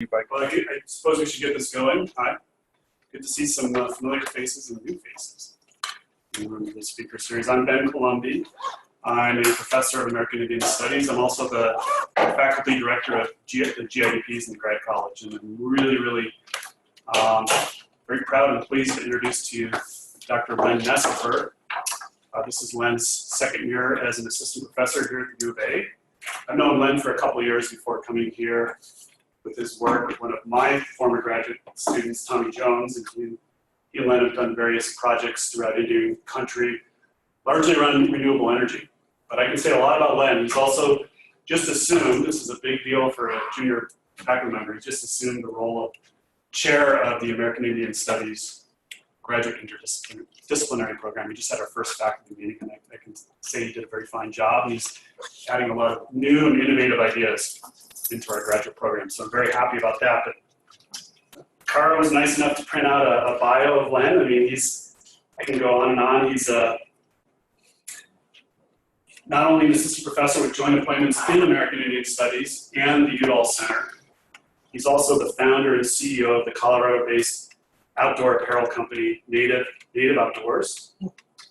Well, I suppose we should get this going. Hi. Good to see some familiar faces and new faces in the speaker series. I'm Ben Colombi. I'm a professor of American Indian Studies. I'm also the faculty director of the GIDPs in the grad college, and I'm really very proud and pleased to introduce to you Dr. Len Necefer. This is Len's second year as an assistant professor here at the U of A. I've known Len for a couple of years before coming here with his work with one of my former graduate students, Tommy Jones, and he and Len have done various projects throughout Indian country, largely around renewable energy. But I can say a lot about Len. He's also just assumed, this is a big deal for a junior faculty member, he just assumed the role of chair of the American Indian Studies graduate interdisciplinary program. We just had our first faculty meeting, and I can say he did a very fine job. He's adding a lot of new and innovative ideas into our graduate program, so I'm very happy about that. But Cara was nice enough to print out a bio of Len. I mean, I can go on and on. He's not only an assistant professor with joint appointments in American Indian Studies and the Udall Center, he's also the founder and CEO of the Colorado-based outdoor apparel company, Native Outdoors,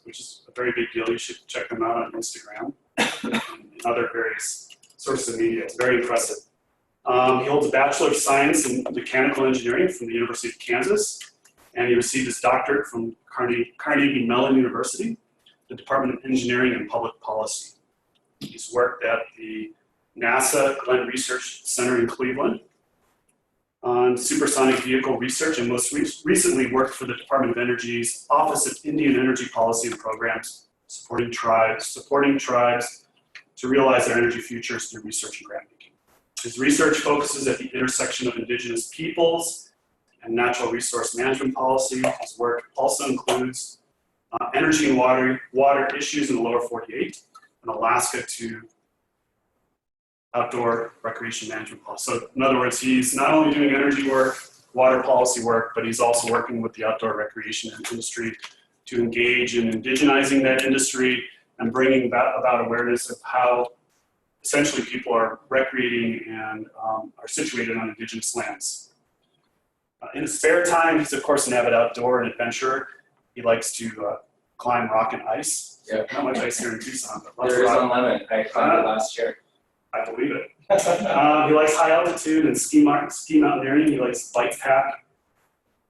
which is a very big deal. You should check them out on Instagram and other various sources of media. It's very impressive. He holds a Bachelor of Science in Mechanical Engineering from the University of Kansas, and he received his doctorate from Carnegie Mellon University, the Department of Engineering and Public Policy. He's worked at the NASA Glenn Research Center in Cleveland on supersonic vehicle research, and most recently worked for the Department of Energy's Office of Indian Energy Policy and Programs, supporting tribes to realize their energy futures through research and grant making. His research focuses at the intersection of indigenous peoples and natural resource management policy. His work also includes energy and water issues in the lower 48 and Alaska to outdoor recreation management policy. So in other words, he's not only doing energy work, water policy work, but he's also working with the outdoor recreation industry to engage in indigenizing that industry and bringing about awareness of how essentially people are recreating and are situated on indigenous lands. In his spare time, he's of course an avid outdoor and adventurer. He likes to climb rock and ice. Yep. Not much ice here in Tucson, but lots there of is rock. on Lemon. I climbed it last year. I believe it. He likes high altitude and ski mountaineering. He likes bike pack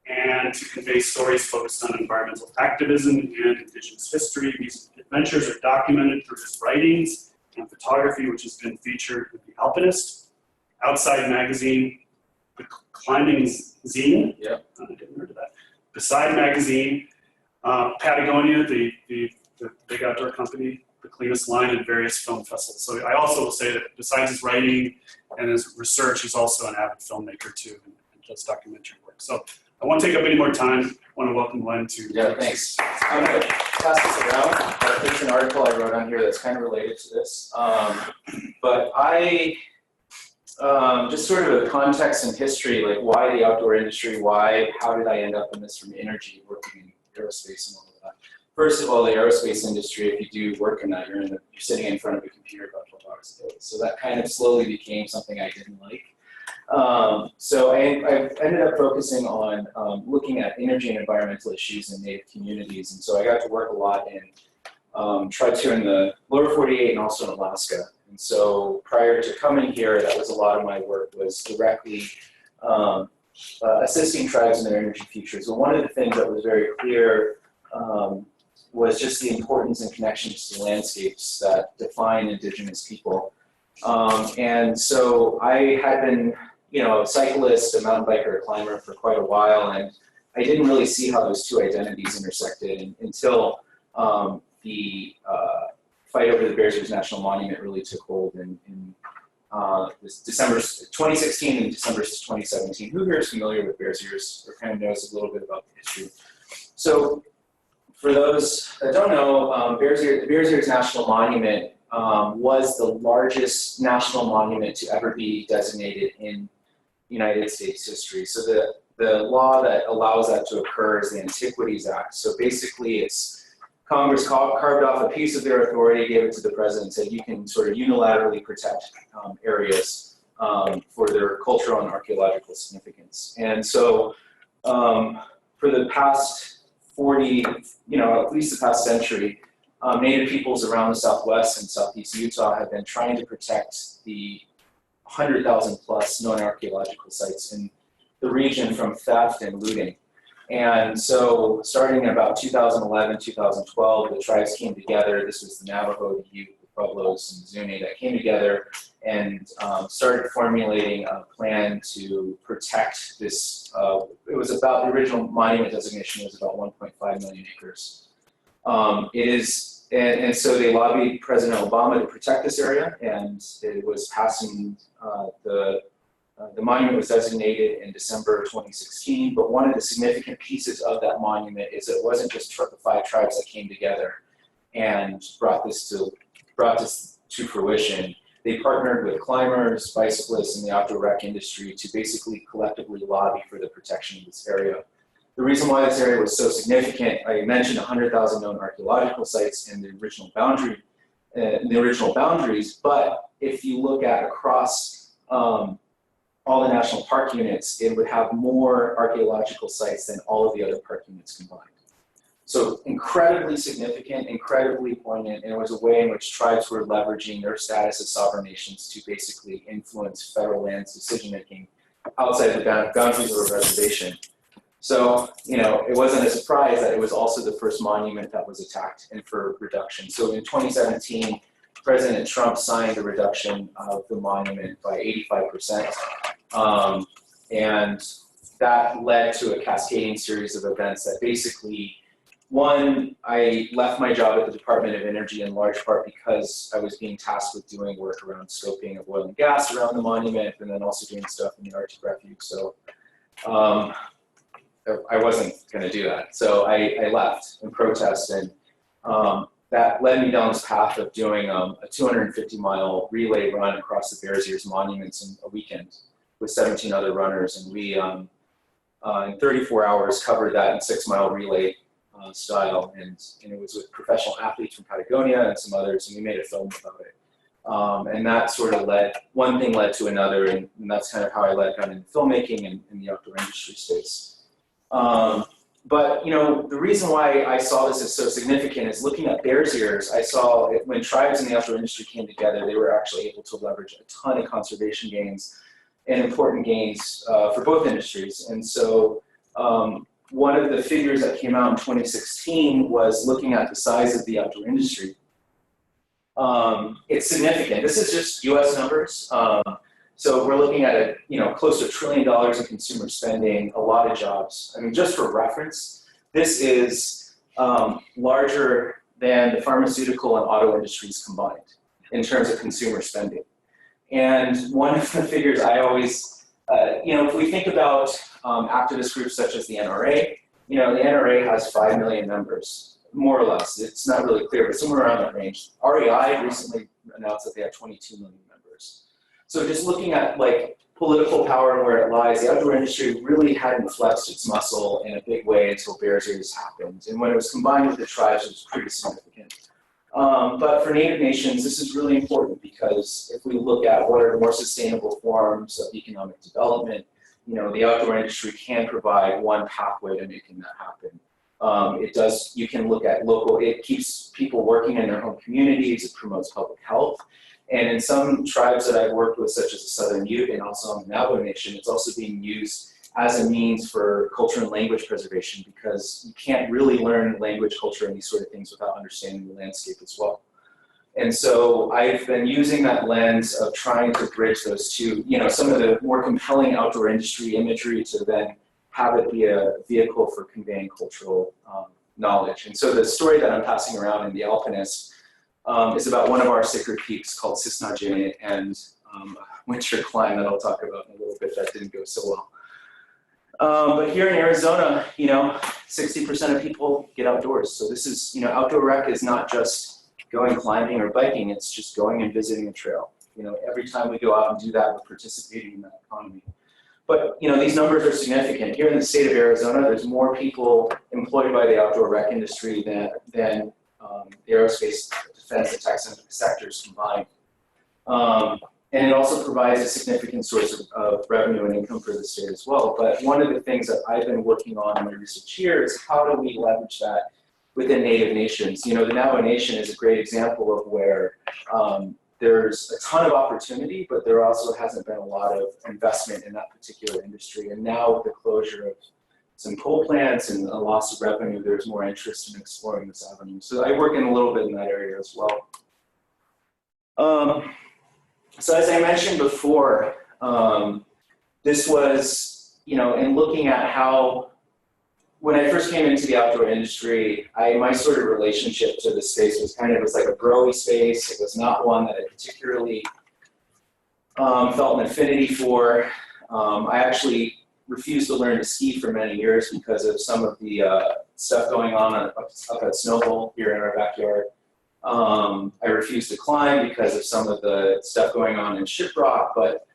and to convey stories focused on environmental activism and indigenous history. These adventures are documented through his writings and photography, which has been featured in The Alpinist, Outside Magazine, The Climbing Zine. Yep. I didn't hear of that. Beside Magazine, Patagonia, the big outdoor company, The Cleanest Line, and various film festivals. So I also will say that besides his writing and his research, he's also an avid filmmaker too, and does documentary work. So I won't take up any more time. I want to welcome Len to. Yeah, thanks. I'm going to pass this around. There's an article I wrote on here that's kind of related to this. But I, just sort of a context and history, like why the outdoor industry, how did I end up in this from energy, working in aerospace and all of that. First of all, the aerospace industry, if you do work in that, you're sitting in front of a computer about 12 hours a day. So that kind of slowly became something I didn't like. So I ended up focusing on looking at energy and environmental issues in Native communities. And so I got to work a lot in tribes here in the lower 48 and also in Alaska. And so prior to coming here, that was a lot of my work was directly assisting tribes in their energy futures. And one of the things that was very clear was just the importance and connections to landscapes that define indigenous people. And so I had been, a cyclist, a mountain biker, a climber for quite a while, and I didn't really see how those two identities intersected until the fight over the Bears Ears National Monument really took hold in this December 2016 and December 2017. Who here is familiar with Bears Ears or kind of knows a little bit about the history? So for those that don't know, the Bears Ears National Monument was the largest national monument to ever be designated in United States history. So the law that allows that to occur is the Antiquities Act. So basically it's Congress carved off a piece of their authority, gave it to the president, and said you can sort of unilaterally protect areas for their cultural and archaeological significance. And so for the past 40, at least the past century, Native peoples around the Southwest and Southeast Utah have been trying to protect the 100,000 plus known archaeological sites in the region from theft and looting. And so starting in about 2011, 2012, the tribes came together. This was the Navajo, the Ute, the Pueblos, and the Zuni that came together and started formulating a plan to protect this. It was about, the original monument designation was about 1.5 million acres. And so they lobbied President Obama to protect this area, and it was passing, the monument was designated in December 2016, but one of the significant pieces of that monument is it wasn't just the 5 tribes that came together and brought this to fruition. They partnered with climbers, bicyclists, and the outdoor rec industry to basically collectively lobby for the protection of this area. The reason why this area was so significant, I mentioned 100,000 known archaeological sites in the original boundary, boundaries, but if you look at across all the national park units, it would have more archaeological sites than all of the other park units combined. So incredibly significant, incredibly poignant, and it was a way in which tribes were leveraging their status as sovereign nations to basically influence federal land's decision-making outside the boundaries of a reservation. So, it wasn't a surprise that it was also the first monument that was attacked and for reduction. So in 2017, President Trump signed a reduction of the monument by 85%. And that led to a cascading series of events that basically, one, I left my job at the Department of Energy in large part because I was being tasked with doing work around scoping of oil and gas around the monument, and then also doing stuff in the Arctic refuge. So I wasn't going to do that. So I left in protest, and that led me down this path of doing a 250-mile relay run across the Bears Ears monuments in a weekend with 17 other runners. And we, in 34 hours, covered that in 6-mile relay style. And it was with professional athletes from Patagonia and some others, and we made a film about it. And that sort of one thing led to another, and that's kind of how I got into filmmaking and in the outdoor industry space. But the reason why I saw this as so significant is looking at Bears Ears. I saw when tribes in the outdoor industry came together, they were actually able to leverage a ton of conservation gains and important gains for both industries. And so one of the figures that came out in 2016 was looking at the size of the outdoor industry. It's significant. This is just US numbers. So we're looking at close to $1 trillion in consumer spending, a lot of jobs. I mean, just for reference, this is larger than the pharmaceutical and auto industries combined in terms of consumer spending. And one of the figures I always, if we think about activist groups such as the NRA, the NRA has 5 million members, more or less. It's not really clear, but somewhere around that range. REI recently announced that they have 22 million members. So just looking at political power and where it lies, the outdoor industry really hadn't flexed its muscle in a big way until Bears Ears happened. And when it was combined with the tribes, it was pretty significant. But for Native nations, this is really important because if we look at what are the more sustainable forms of economic development, the outdoor industry can provide one pathway to making that happen. You can look at it keeps people working in their home communities, it promotes public health. And in some tribes that I've worked with, such as the Southern Ute and also on the Navajo Nation, it's also being used as a means for culture and language preservation because you can't really learn language, culture, and these sort of things without understanding the landscape as well. And so I've been using that lens of trying to bridge those two, some of the more compelling outdoor industry imagery to then have it be a vehicle for conveying cultural knowledge. And so the story that I'm passing around in The Alpinist is about one of our sacred peaks called cisnow and winter climb that I'll talk about in a little bit that didn't go so well. But here in Arizona, 60% of people get outdoors. So this is, outdoor rec is not just going climbing or biking, it's just going and visiting a trail. Every time we go out and do that, we're participating in that economy. But, these numbers are significant. Here in the state of Arizona, there's more people employed by the outdoor rec industry than the aerospace, defense, and tech sectors combined. And it also provides a significant source of revenue and income for the state as well. But one of the things that I've been working on in my research here is how do we leverage that within Native nations? You know, the Navajo Nation is a great example of where there's a ton of opportunity, but there also hasn't been a lot of investment in that particular industry. And now with the closure of some coal plants and a loss of revenue, there's more interest in exploring this avenue. So I work in a little bit in that area as well. So as I mentioned before, this was, you know, in looking at how, when I first came into the outdoor industry, my sort of relationship to the space was kind of, it was like a growy space. It was not one that I particularly felt an affinity for. I actually refused to learn to ski for many years because of some of the stuff going on up at Snowhole here in our backyard. I refused to climb because of some of the stuff going on in Shiprock, but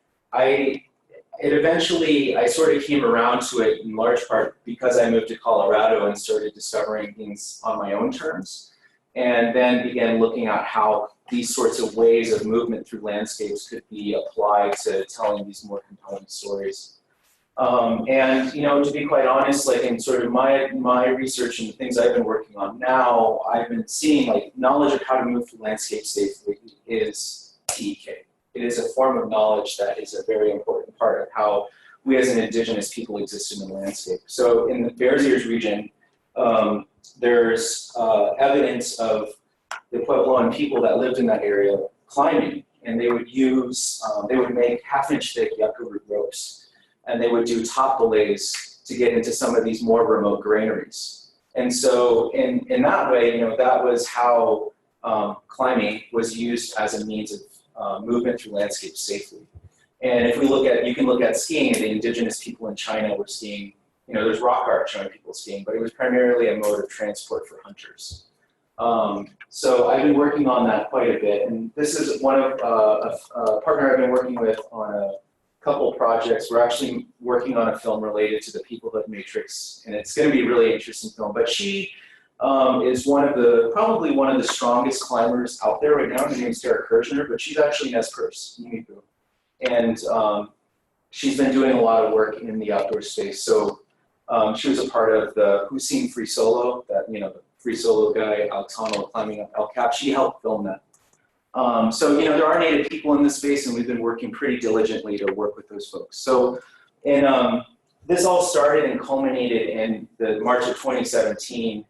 eventually I sort of came around to it in large part because I moved to Colorado and started discovering things on my own terms, and then began looking at how these sorts of ways of movement through landscapes could be applied to telling these more compelling stories. And, you know, to be quite honest, like in sort of my research and the things I've been working on now, I've been seeing like knowledge of how to move through landscape safely is TEK. It is a form of knowledge that is a very important part of how we as an indigenous people exist in the landscape. So in the Bears Ears region, there's evidence of the Puebloan people that lived in that area climbing, and they would use, they would make half-inch thick yucca root ropes, and they would do top belays to get into some of these more remote granaries. And so in that way, you know, that was how climbing was used as a means of movement through landscapes safely. And if we look at, you can look at skiing, the indigenous people in China were skiing, you know, there's rock art showing people skiing, but it was primarily a mode of transport for hunters. So I've been working on that quite a bit, and this is one of a partner I've been working with on a couple projects. We're actually working on a film related to the Peoplehood Matrix, and it's going to be a really interesting film. But she is probably one of the strongest climbers out there right now. Her name is Sarah Kirshner, but she's actually Nez Perce, and she's been doing a lot of work in the outdoor space. So she was a part of the Who's Seen Free Solo, that, you know, the free solo guy, Alex Honold, climbing up El Cap. She helped film that. So, you know, there are Native people in this space, and we've been working pretty diligently to work with those folks. So, this all started and culminated in the March of 2017.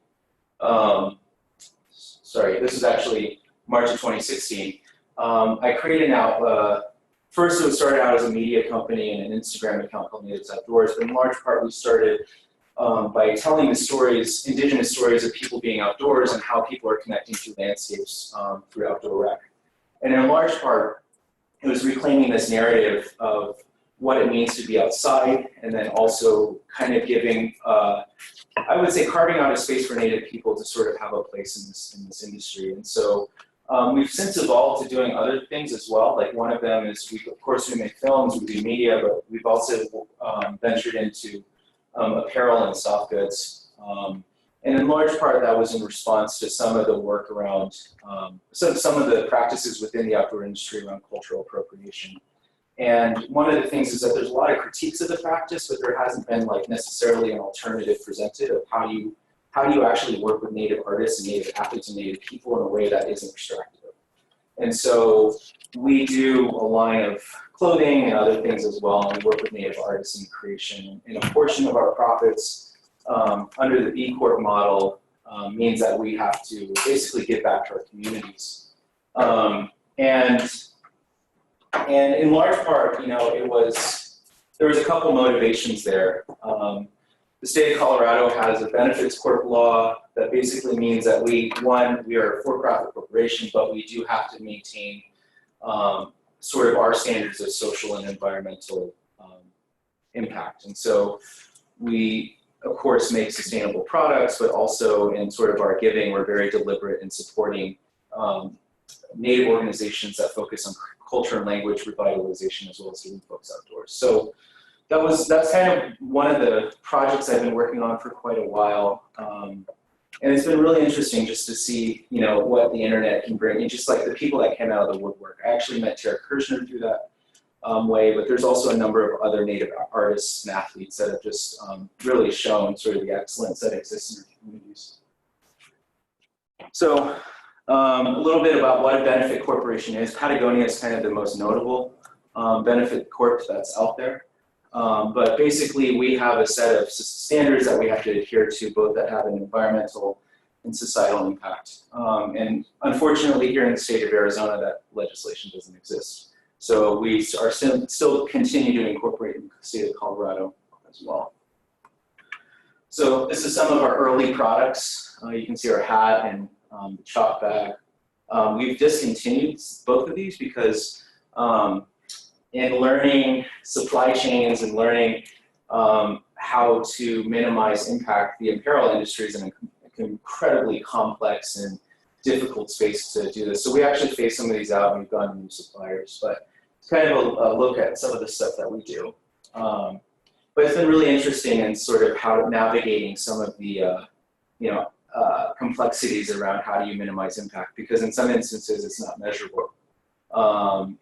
Sorry, this is actually March of 2016. I created first it started out as a media company and an Instagram account called Natives Outdoors, but in large part we started by telling the stories, indigenous stories of people being outdoors and how people are connecting to landscapes through outdoor rec. And in large part, it was reclaiming this narrative of what it means to be outside, and then also kind of giving, I would say, carving out a space for Native people to sort of have a place in this industry. And so we've since evolved to doing other things as well. Like one of them is, of course, we make films, we do media, but we've also ventured into apparel and soft goods. And in large part, that was in response to some of the work around, some of the practices within the outdoor industry around cultural appropriation. And one of the things is that there's a lot of critiques of the practice, but there hasn't been like necessarily an alternative presented of how do you actually work with Native artists and Native athletes and Native people in a way that isn't extractive. And so we do a line of clothing and other things as well, and we work with Native artists in creation. And a portion of our profits under the B Corp model means that we have to basically give back to our communities. And in large part, you know, there was a couple motivations there. The state of Colorado has a benefits corp law that basically means that we are a for-profit corporation, but we do have to maintain sort of our standards of social and environmental impact. And so we, of course, make sustainable products, but also in sort of our giving, we're very deliberate in supporting Native organizations that focus on culture and language revitalization, as well as getting folks outdoors. So that's kind of one of the projects I've been working on for quite a while. And it's been really interesting just to see, you know, what the internet can bring, and just like the people that came out of the woodwork. I actually met Tara Kirshner through that way, but there's also a number of other Native artists and athletes that have just really shown sort of the excellence that exists in our communities. So a little bit about what a benefit corporation is. Patagonia is kind of the most notable benefit corp that's out there. But basically, we have a set of standards that we have to adhere to, both that have an environmental and societal impact. And unfortunately, here in the state of Arizona, that legislation doesn't exist. So we are still continue to incorporate in the state of Colorado as well. So this is some of our early products. You can see our hat and the chalk bag. We've discontinued both of these because in learning supply chains and learning how to minimize impact, the apparel industry is an incredibly complex and difficult space to do this. So we actually phased some of these out and we've gone to new suppliers, but it's kind of a look at some of the stuff that we do. But it's been really interesting in sort of how navigating some of the complexities around how do you minimize impact, because in some instances it's not measurable.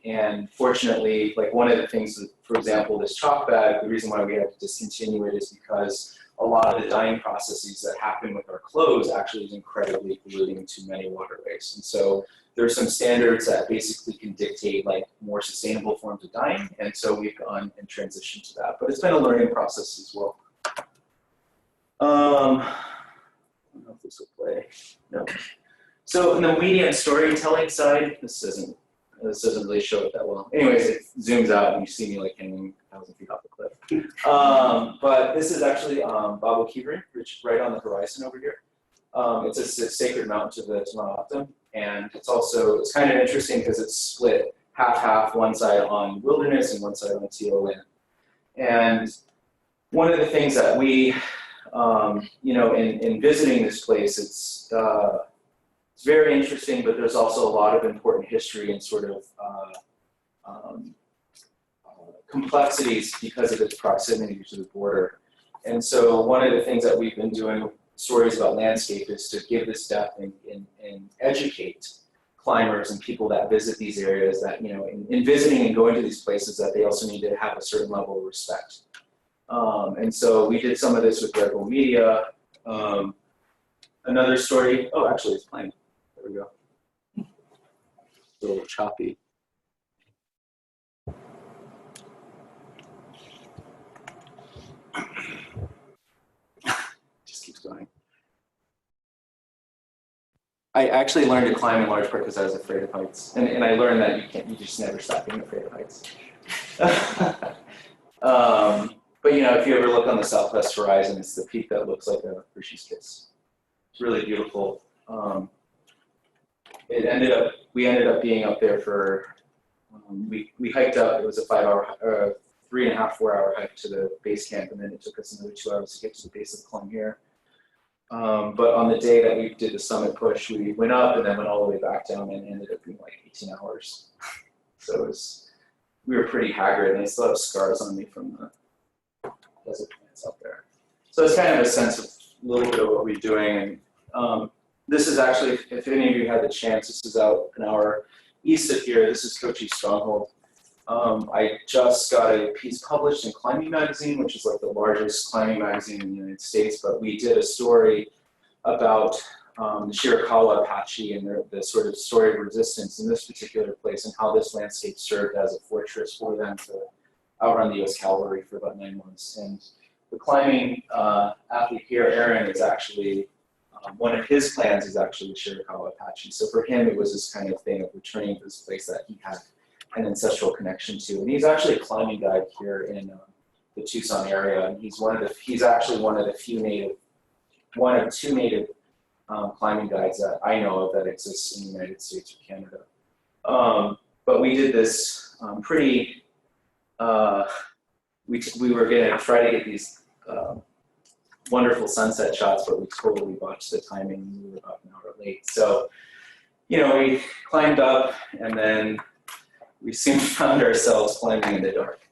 And fortunately, like one of the things, that, for example, this chalk bag, the reason why we had to discontinue it is because a lot of the dyeing processes that happen with our clothes actually is incredibly polluting to many waterways. And so there's some standards that basically can dictate like more sustainable forms of dyeing. And so we've gone and transitioned to that, but it's been a learning process as well. I don't know if this will play. No. So in the media and storytelling side, this doesn't really show it that well. Anyways, it zooms out and you see me like hanging 1,000 feet off the cliff. But this is actually Babo Kivri, which is right on the horizon over here. It's a sacred mountain to the Tomato, and it's kind of interesting because it's split half-half, one side on wilderness and one side on TO land. And one of the things that we, in visiting this place, it's very interesting, but there's also a lot of important history and sort of complexities because of its proximity to the border. And so one of the things that we've been doing with stories about landscape is to give this depth and educate climbers and people that visit these areas that, in visiting and going to these places, that they also need to have a certain level of respect. And so we did some of this with Red Bull Media. Another story, oh, actually it's playing. There we go. A little choppy. Just keeps going. I actually learned to climb in large part because I was afraid of heights. And I learned that you just never stop being afraid of heights. But if you ever look on the southwest horizon, it's the peak that looks like a Hershey's Kiss. It's really beautiful. We ended up being up there for, we hiked up, it was a 3.5, 4 hour hike to the base camp, and then it took us another 2 hours to get to the base of the climb here. But on the day that we did the summit push, we went up and then went all the way back down and ended up being like 18 hours. So we were pretty haggard, and I still have scars on me from the desert plants out there. So it's kind of a sense of a little bit of what we're doing. And this is actually, if any of you had the chance, this is out an hour east of here. This is Cochise Stronghold. I just got a piece published in Climbing Magazine, which is like the largest climbing magazine in the United States, but we did a story about the Chiricahua Apache and the sort of story of resistance in this particular place and how this landscape served as a fortress for them to outrun the US cavalry for about 9 months. And the climbing athlete here, Aaron, is actually, one of his plans is actually the Chiricahua Apache. So for him, it was this kind of thing of returning to this place that he had an ancestral connection to. And he's actually a climbing guide here in the Tucson area. And he's actually one of two native climbing guides that I know of that exists in the United States or Canada. But we did this we were gonna try to get these wonderful sunset shots, but we totally botched the timing and we were about an hour late. So, we climbed up and then we soon found ourselves climbing in the dark.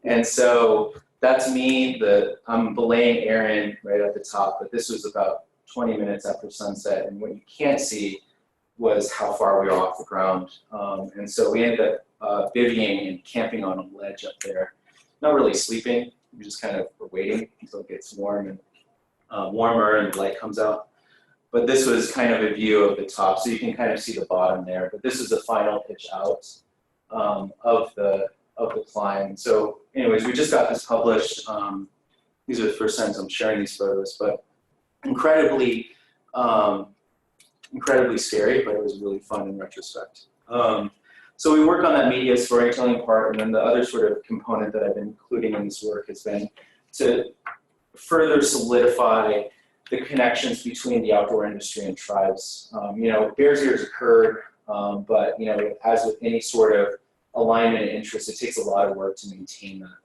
And so that's me, I'm belaying Aaron right at the top, but this was about 20 minutes after sunset, and what you can't see was how far we were off the ground. And so we ended up bivvying and camping on a ledge up there. Not really sleeping, we just kind of were waiting until it gets warm and warmer and the light comes out. But this was kind of a view of the top, so you can kind of see the bottom there. But this is the final pitch out of the climb. So anyways, we just got this published. These are the first times I'm sharing these photos, but incredibly scary, but it was really fun in retrospect. So we work on that media storytelling part, and then the other sort of component that I've been including in this work has been to further solidify the connections between the outdoor industry and tribes. You know, Bears Ears occurred, but you know, as with any sort of alignment and interest, it takes a lot of work to maintain that.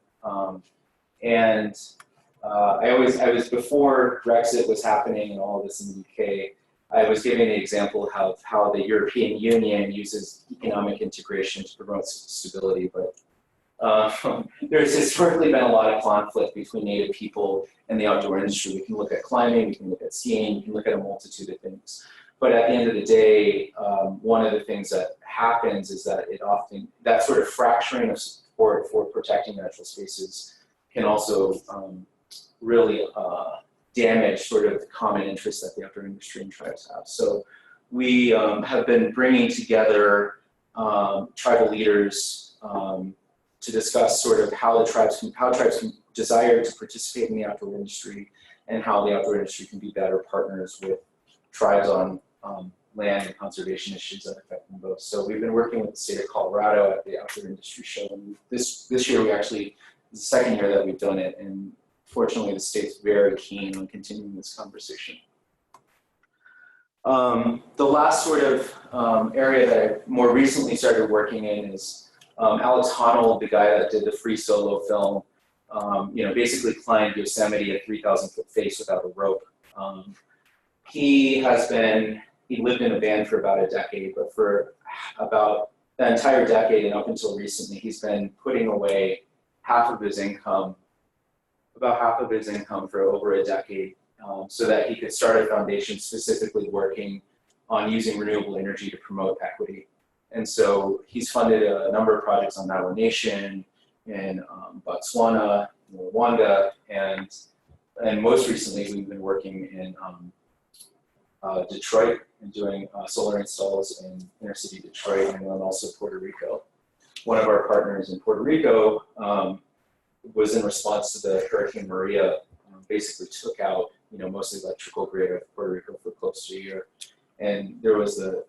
I was before Brexit was happening and all of this in the UK, I was giving the example of how the European Union uses economic integration to promote stability, but there's historically been a lot of conflict between Native people and the outdoor industry. We can look at climbing, we can look at skiing, we can look at a multitude of things. But at the end of the day, one of the things that happens is that that sort of fracturing of support for protecting natural spaces can also really damage sort of the common interests that the outdoor industry and tribes have. So we have been bringing together tribal leaders to discuss sort of how tribes can desire to participate in the outdoor industry and how the outdoor industry can be better partners with tribes on land and conservation issues that affect them both. So we've been working with the state of Colorado at the Outdoor Industry Show, and this year we actually, it's the second year that we've done it, and fortunately the state's very keen on continuing this conversation. The last sort of area that I more recently started working in is Alex Honold, the guy that did the free solo film, you know, basically climbed Yosemite at 3,000-foot face without a rope. He lived in a van for about a decade, but for about the entire decade and up until recently, he's been putting away about half of his income for over a decade, so that he could start a foundation specifically working on using renewable energy to promote equity. And so he's funded a number of projects on Maui Nation, in Botswana, Rwanda, and most recently we've been working in Detroit and doing solar installs in inner city Detroit, and then also Puerto Rico. One of our partners in Puerto Rico was in response to the Hurricane Maria, basically took out, you know, most of the electrical grid of Puerto Rico for close to a year. And there was the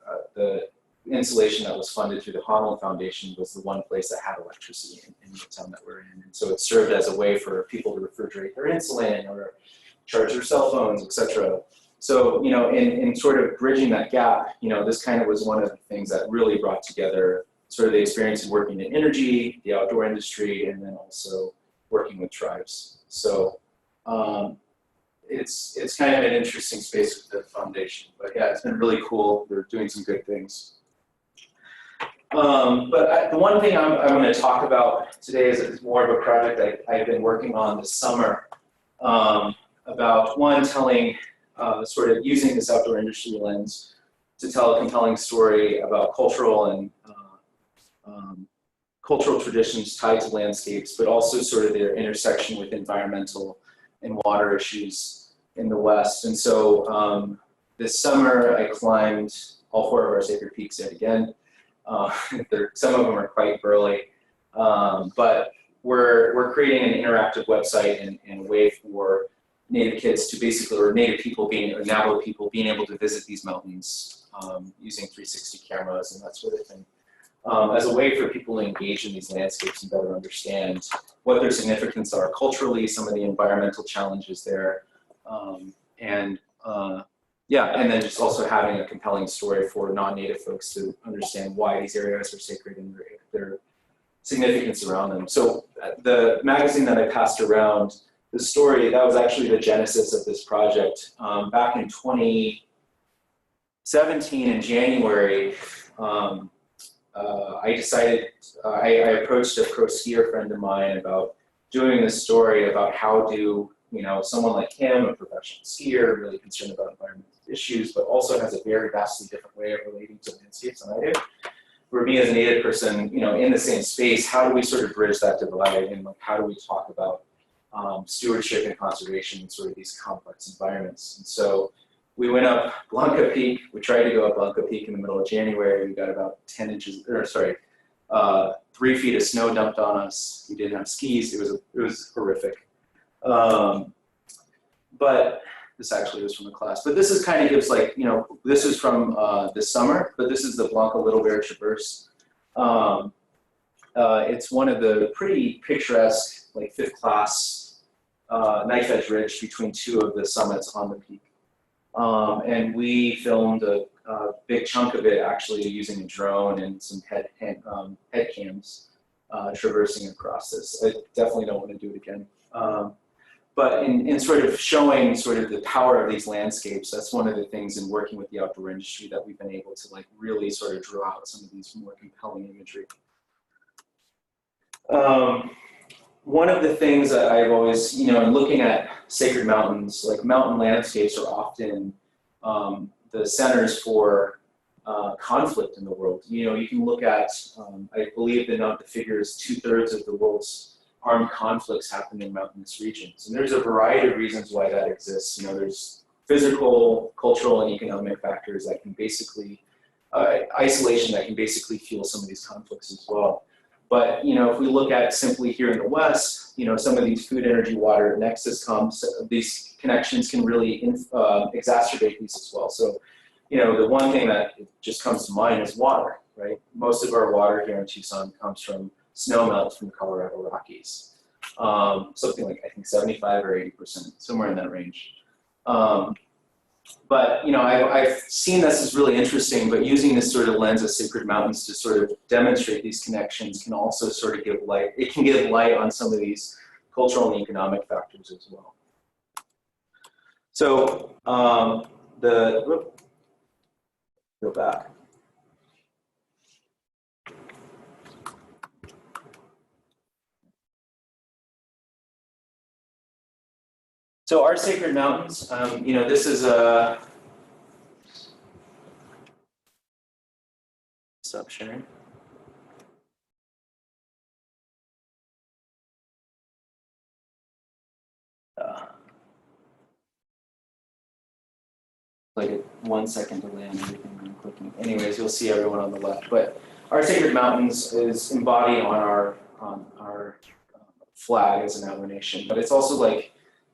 installation that was funded through the Honold Foundation was the one place that had electricity in the town that we're in. And so it served as a way for people to refrigerate their insulin or charge their cell phones, etc. So, you know, in sort of bridging that gap, you know, this kind of was one of the things that really brought together sort of the experience of working in energy, the outdoor industry, and then also working with tribes. So it's kind of an interesting space with the foundation. But yeah, it's been really cool. They're doing some good things. But the one thing I'm going to talk about today is more of a project I've been working on this summer about telling sort of using this outdoor industry lens to tell a compelling story about cultural and cultural traditions tied to landscapes, but also sort of their intersection with environmental and water issues in the West. And so this summer I climbed all 4 of our sacred peaks yet again. Some of them are quite burly, but we're creating an interactive website and a way for Native kids to basically, or Native people or Navajo people being able to visit these mountains using 360 cameras and that sort of thing, as a way for people to engage in these landscapes and better understand what their significance are culturally, some of the environmental challenges there, and then just also having a compelling story for non-Native folks to understand why these areas are sacred and their significance around them. So the magazine that I passed around, the story, that was actually the genesis of this project. Back in 2017 in January, I decided, I approached a pro skier friend of mine about doing this story about how do, you know, someone like him, a professional skier, really concerned about environmental issues, but also has a very vastly different way of relating to landscapes than I do. For me as a native person, you know, in the same space, how do we sort of bridge that divide, and like how do we talk about stewardship and conservation in sort of these complex environments? And so we went up Blanco Peak. We tried to go up Blanco Peak in the middle of January. We got about 3 feet of snow dumped on us. We didn't have skis. It was horrific. But this actually was from a class. But this is kind of gives like, you know, this is from this summer, but this is the Blanco Little Bear Traverse. It's one of the pretty picturesque, like 5th class knife edge ridge between 2 of the summits on the peak. And we filmed a big chunk of it actually using a drone and some head cams traversing across this. I definitely don't want to do it again. But in sort of showing sort of the power of these landscapes, that's one of the things in working with the outdoor industry that we've been able to like really sort of draw out some of these more compelling imagery. One of the things that I've always, you know, in looking at sacred mountains, like mountain landscapes are often the centers for conflict in the world. You know, you can look at, I believe the figure is 2/3 of the world's armed conflicts happen in mountainous regions. And there's a variety of reasons why that exists. You know, there's physical, cultural, and economic factors that can basically, isolation that can basically fuel some of these conflicts as well. But, you know, if we look at simply here in the West, you know, some of these food, energy, water, Nexus these connections can really exacerbate these as well. So, you know, the one thing that just comes to mind is water, right? Most of our water here in Tucson comes from snow melt from the Colorado Rockies. Something like, I think 75 or 80%, somewhere in that range. But, you know, I've seen this as really interesting, but using this sort of lens of sacred mountains to sort of demonstrate these connections can also sort of give light, it can give light on some of these cultural and economic factors as well. So, go back. So our sacred mountains, you know, this is a, stop sharing. Like 1 second delay on everything I'm clicking. Anyways, you'll see everyone on the left. But our sacred mountains is embodied on our flag as an outdoor nation. But it's also like,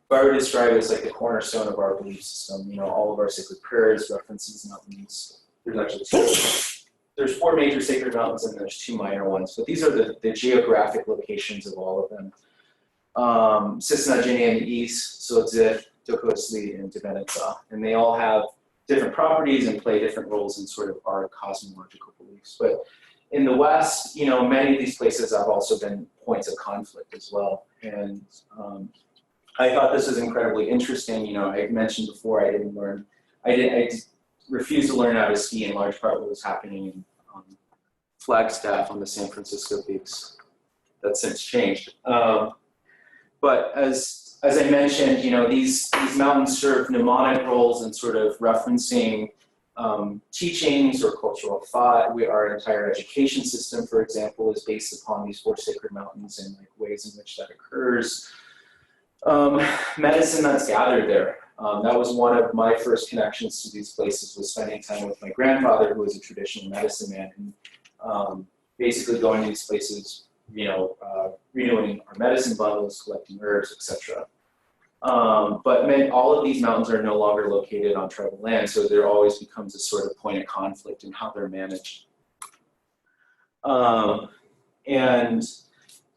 if I were to describe it as like the cornerstone of our belief system, you know, all of our sacred prayers reference these mountains. There's actually 2. There's 4 major sacred mountains and there's 2 minor ones, but these are the geographic locations of all of them. Cisnow, Ginny in the east, Sodzif, Dokosli, and Dibenetza. And they all have different properties and play different roles in sort of our cosmological beliefs. But in the west, you know, many of these places have also been points of conflict as well. And I thought this was incredibly interesting. You know, I mentioned before I refused to learn how to ski in large part what was happening in Flagstaff on the San Francisco peaks. That's since changed. But as I mentioned, you know, these mountains serve mnemonic roles in sort of referencing teachings or cultural thought. Our entire education system, for example, is based upon these 4 sacred mountains and like ways in which that occurs. Medicine that's gathered there. That was one of my first connections to these places, was spending time with my grandfather, who was a traditional medicine man, and basically going to these places, you know, renewing our medicine bundles, collecting herbs, etc. But all of these mountains are no longer located on tribal land, so there always becomes a sort of point of conflict in how they're managed. And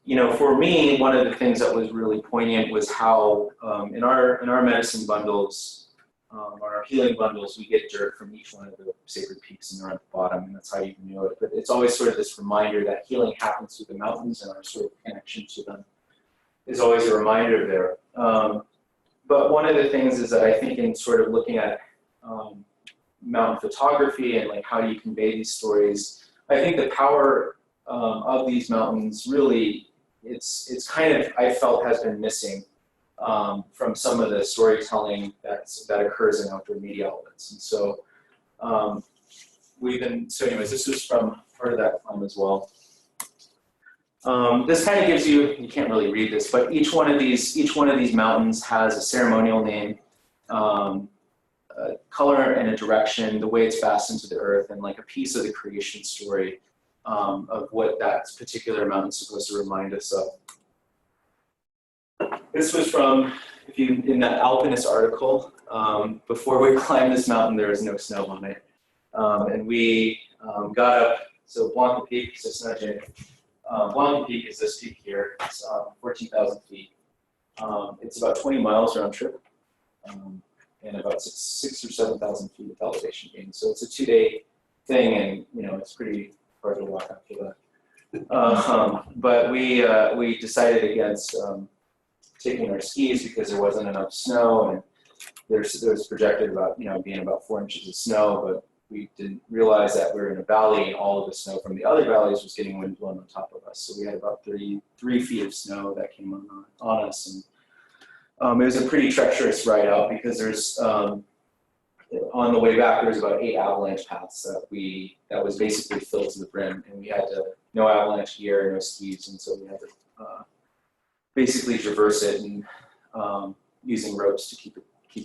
you know, for me, one of the things that was really poignant was how in our medicine bundles, or our healing bundles, we get dirt from each one of the sacred peaks, and they're at the bottom, and that's how you know it. But it's always sort of this reminder that healing happens through the mountains, and our sort of connection to them is always a reminder there. But one of the things is that I think in sort of looking at mountain photography and like how do you convey these stories, I think the power of these mountains really, it's kind of, I felt, has been missing from some of the storytelling that occurs in outdoor media outlets. And so so anyways, this was from part of that climb as well. This kind of gives you can't really read this, but each one of these mountains has a ceremonial name, a color and a direction, the way it's fastened to the earth, and like a piece of the creation story of what that particular mountain is supposed to remind us of. This was from, in that Alpinist article, before we climbed this mountain, there was no snow on it. And we got up, so Blanco Peak, cisnow ginny. Blanco Peak is this peak here. It's 14,000 feet. It's about 20 miles round trip, and about 6,000 or 7,000 feet of elevation gain. So it's a 2-day thing, and it's pretty hard to walk after that. But we decided against taking our skis because there wasn't enough snow, and there was projected about being about 4 inches of snow, but we didn't realize that we were in a valley, and all of the snow from the other valleys was getting wind blown on top of us. So we had about 33 feet of snow that came on us, and it was a pretty treacherous ride out because there's on the way back there's about 8 avalanche paths that was basically filled to the brim, and we had no avalanche gear, no skis, and so we had to basically traverse it and using ropes to keep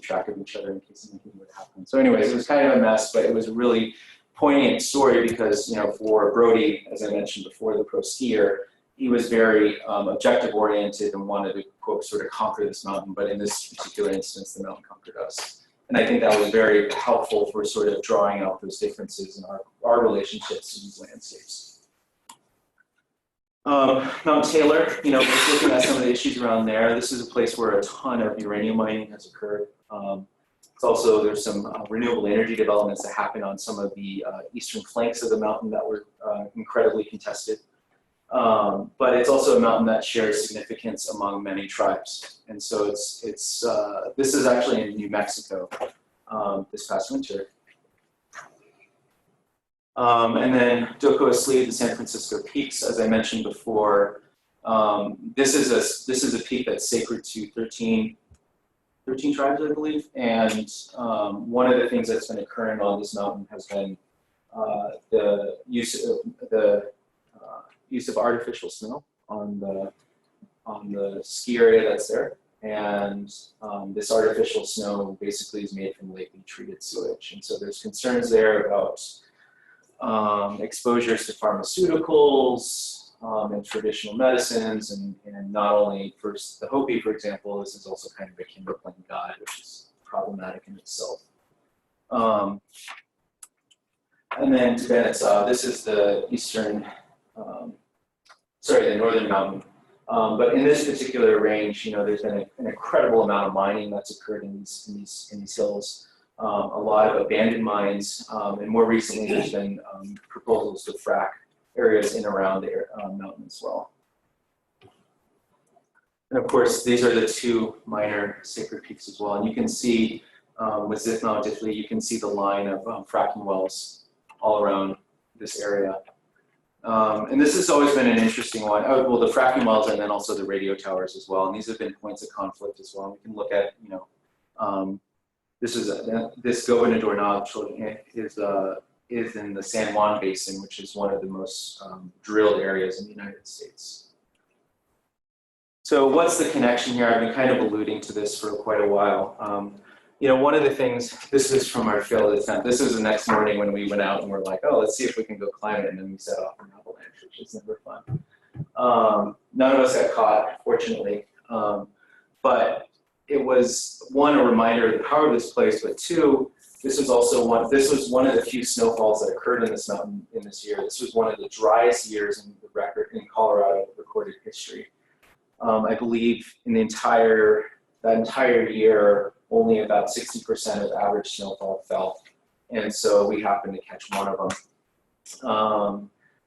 track of each other in case anything would happen. So anyways, it was kind of a mess, but it was a really poignant story because, for Brody, as I mentioned before, the pro skier, he was very objective oriented and wanted to, quote, sort of conquer this mountain, but in this particular instance, the mountain conquered us. And I think that was very helpful for sort of drawing out those differences in our relationships to these landscapes. Mount Taylor, just looking at some of the issues around there, this is a place where a ton of uranium mining has occurred. It's also, there's some renewable energy developments that happen on some of the eastern flanks of the mountain that were incredibly contested. But it's also a mountain that shares significance among many tribes. And so this is actually in New Mexico this past winter. And then Doko Asli, the San Francisco Peaks, as I mentioned before, this is a peak that's sacred to 13 tribes, I believe. And one of the things that's been occurring on this mountain has been the use of artificial snow on the ski area that's there. And this artificial snow basically is made from lightly treated sewage. And so there's concerns there about exposures to pharmaceuticals and traditional medicines, and not only for the Hopi, for example, this is also kind of a Kimberlin god, which is problematic in itself. And then Tibetan, this is the the northern mountain. But in this particular range, there's been an incredible amount of mining that's occurred in these hills. A lot of abandoned mines, and more recently there's been proposals to frack areas in around the mountain as well. And of course, these are the 2 minor sacred peaks as well. And you can see with cisnow ginny, you can see the line of fracking wells all around this area. And this has always been an interesting one. Well, the fracking wells and then also the radio towers as well. And these have been points of conflict as well. We can look at, this Gobernador Knob is in the San Juan Basin, which is one of the most drilled areas in the United States. So what's the connection here? I've been kind of alluding to this for quite a while. One of the things, this is from our field descent. This was the next morning when we went out and we're like, oh, let's see if we can go climb it. And then we set off an avalanche, which is never fun. None of us got caught, fortunately. But it was, 1, a reminder of the power of this place, but 2, this was one of the few snowfalls that occurred in this mountain in this year. This was one of the driest years in Colorado recorded history. I believe in that entire year, only about 60% of average snowfall fell. And so we happened to catch one of them.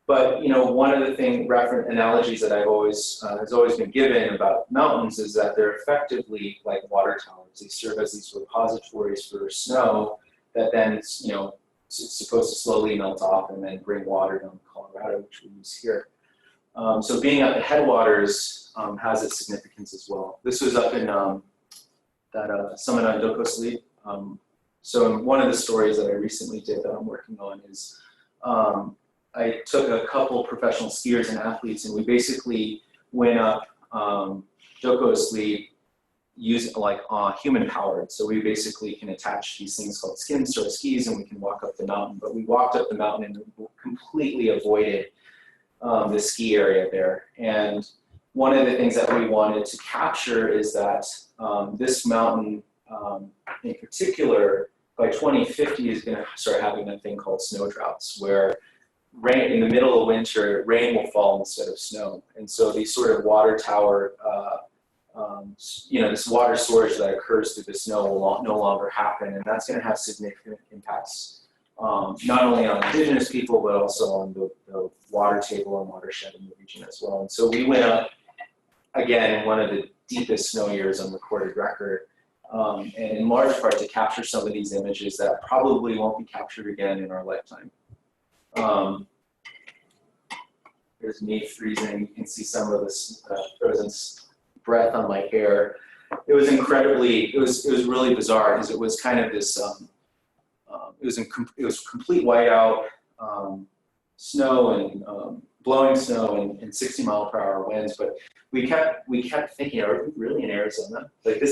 But one of the analogies that has always been given about mountains is that they're effectively like water towers. They serve as these repositories for snow that then it's supposed to slowly melt off and then bring water down to Colorado, which we use here. So being at the headwaters has its significance as well. This was up in that summit on Dokosli. So one of the stories that I recently did that I'm working on is I took a couple professional skiers and athletes, and we basically went up Dokosli using like human powered. So we basically can attach these things called skins to our skis, and we can walk up the mountain. But we walked up the mountain and completely avoided the ski area there. And one of the things that we wanted to capture is that this mountain in particular, by 2050 is going to start having a thing called snow droughts, where rain in the middle of winter, rain will fall instead of snow. And so these sort of water tower, this water storage that occurs through the snow will no longer happen, and that's going to have significant impacts not only on indigenous people, but also on the water table and watershed in the region as well. And so we went up, again, in one of the deepest snow years on recorded record, and in large part to capture some of these images that probably won't be captured again in our lifetime. There's me freezing. You can see some of this frozen breath on my hair. It was incredibly, it was really bizarre because it was kind of this, it was complete whiteout, snow and blowing snow and 60-mile-per-hour winds. But we kept thinking, are we really in Arizona? Like it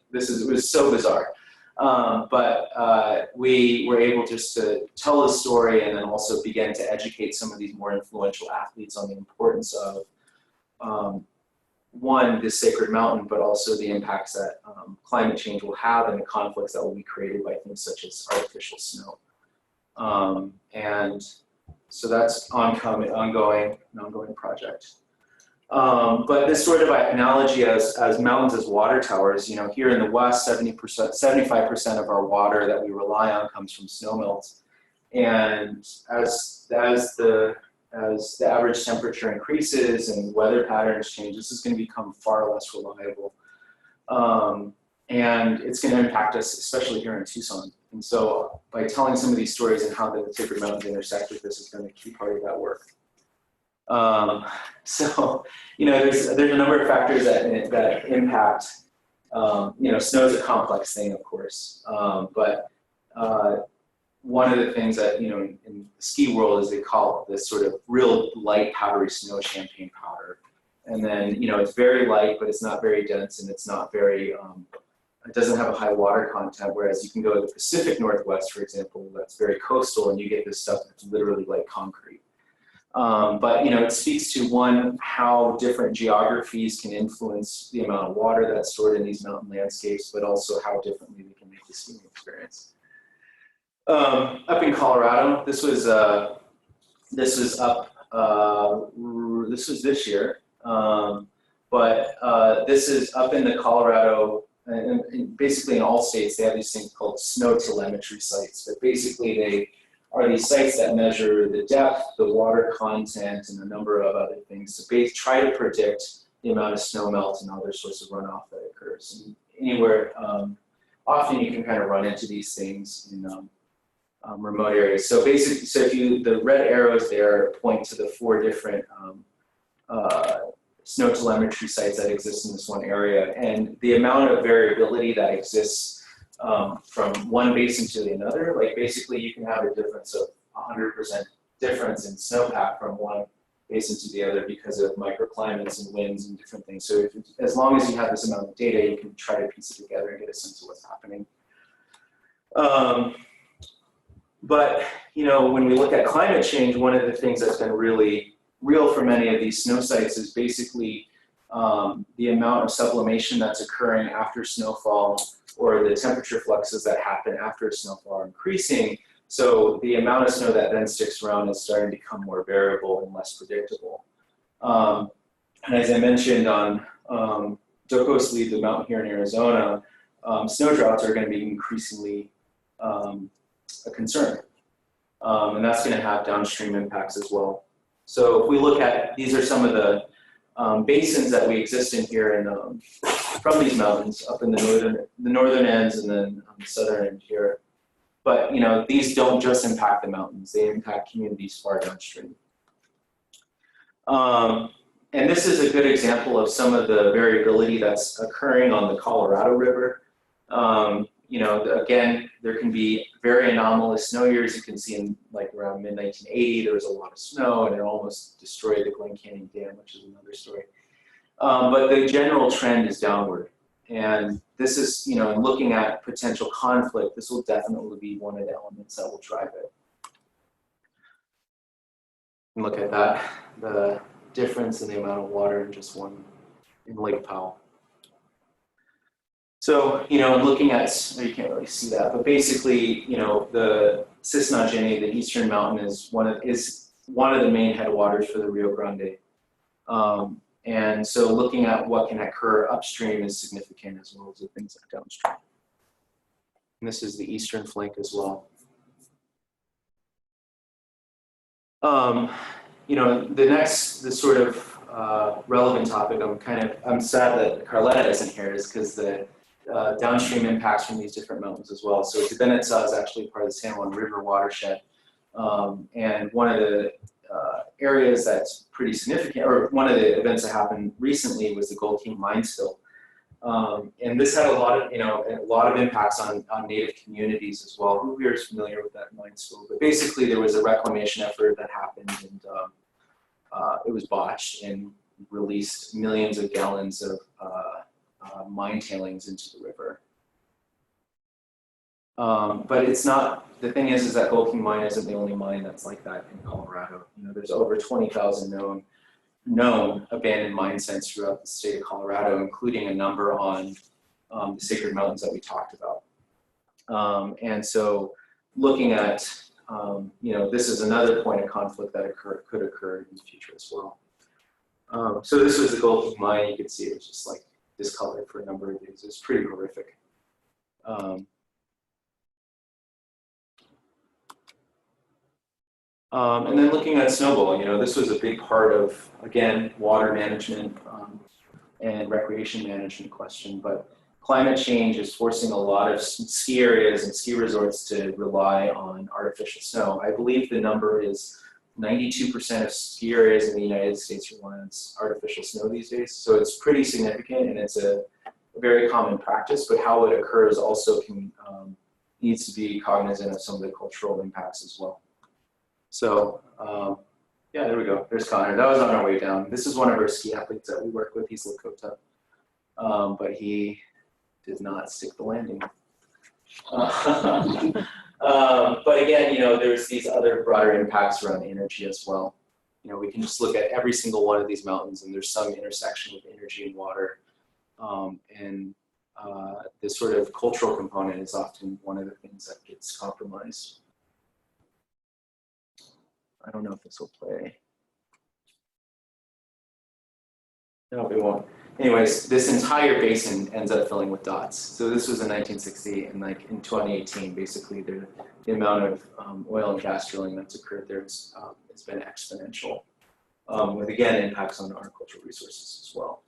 was so bizarre. But we were able just to tell the story and then also begin to educate some of these more influential athletes on the importance of one, this sacred mountain, but also the impacts that climate change will have and the conflicts that will be created by things such as artificial snow. And so that's an ongoing project. But this sort of analogy as mountains as water towers, here in the West, 75% of our water that we rely on comes from snowmelt. And as the average temperature increases and weather patterns change, this is going to become far less reliable. And it's going to impact us, especially here in Tucson. And so by telling some of these stories and how the sacred mountains intersect with this is going to be a key part of that work. So, there's a number of factors that impact, snow's a complex thing, of course. But one of the things that, in the ski world is they call this sort of real light powdery snow, champagne powder. And then, it's very light, but it's not very dense, and it's not very, it doesn't have a high water content, whereas you can go to the Pacific Northwest, for example, that's very coastal, and you get this stuff that's literally like concrete. But it speaks to, one, how different geographies can influence the amount of water that's stored in these mountain landscapes, but also how differently they can make the skiing experience. Up in Colorado, this was this was this year, but this is up in the Colorado, and basically in all states they have these things called snow telemetry sites, but basically they are these sites that measure the depth, the water content, and a number of other things to try to predict the amount of snow melt and other sorts of runoff that occurs. And anywhere, often you can kind of run into these things in remote areas. So basically, if the red arrows there point to the 4 different snow telemetry sites that exist in this one area, and the amount of variability that exists from one basin to another, like basically you can have a difference of 100% difference in snowpack from one basin to the other because of microclimates and winds and different things. So as long as you have this amount of data, you can try to piece it together and get a sense of what's happening. But when we look at climate change, one of the things that's been really real for many of these snow sites is basically the amount of sublimation that's occurring after snowfall, or the temperature fluxes that happen after snowfall are increasing. So the amount of snow that then sticks around is starting to become more variable and less predictable. And as I mentioned on Dokosli, the mountain here in Arizona, snow droughts are going to be increasingly a concern. And that's going to have downstream impacts as well. So if we look at, these are some of the basins that we exist in here from these mountains up in the northern ends and then on the southern end here. But these don't just impact the mountains, they impact communities far downstream. And this is a good example of some of the variability that's occurring on the Colorado River. You know, again, there can be very anomalous snow years. You can see in like around mid-1980, there was a lot of snow and it almost destroyed the Glen Canyon Dam, which is another story. But the general trend is downward. And this is, you know, in looking at potential conflict, this will definitely be one of the elements that will drive it. And look at that, the difference in the amount of water in just one, in Lake Powell. So, you know, looking at, you can't really see that, but basically, you know, the cisnow, Ginny, the eastern mountain is one of the main headwaters for the Rio Grande. And so looking at what can occur upstream is significant as well as the things that downstream. And this is the eastern flank as well. You know, the sort of relevant topic, I'm sad that Carletta isn't here, is because the downstream impacts from these different mountains as well. So Diné is actually part of the San Juan River watershed. And one of the areas that's pretty significant, or one of the events that happened recently, was the Gold King mine spill. And this had a lot of impacts on native communities as well. Who here is familiar with that mine spill? But basically, there was a reclamation effort that happened, and it was botched and released millions of gallons of mine tailings into the river. But it's not, the thing is that Gold King mine isn't the only mine that's like that in Colorado. You know, there's over 20,000 known abandoned mine sites throughout the state of Colorado, including a number on the Sacred Mountains that we talked about. And so looking at, you know, this is another point of conflict that could occur in the future as well. So this was the Gold King mine. You could see it was just like discolored for a number of days. It was pretty horrific. And then looking at snowball, you know, this was a big part of, again, water management and recreation management question, but climate change is forcing a lot of ski areas and ski resorts to rely on artificial snow. I believe the number is 92% of ski areas in the United States rely on artificial snow these days. So it's pretty significant, and it's a very common practice, but how it occurs also needs to be cognizant of some of the cultural impacts as well. So, yeah, there we go. There's Connor. That was on our way down. This is one of our ski athletes that we work with. He's Lakota. But he did not stick the landing. But again, you know, there's these other broader impacts around energy as well. You know, we can just look at every single one of these mountains, and there's some intersection with energy and water. This sort of cultural component is often one of the things that gets compromised. I don't know if this will play. No, it won't. Anyways, this entire basin ends up filling with dots. So this was in 1960, and like in 2018, basically the amount of oil and gas drilling that's occurred there has been exponential, with again impacts on our cultural resources as well.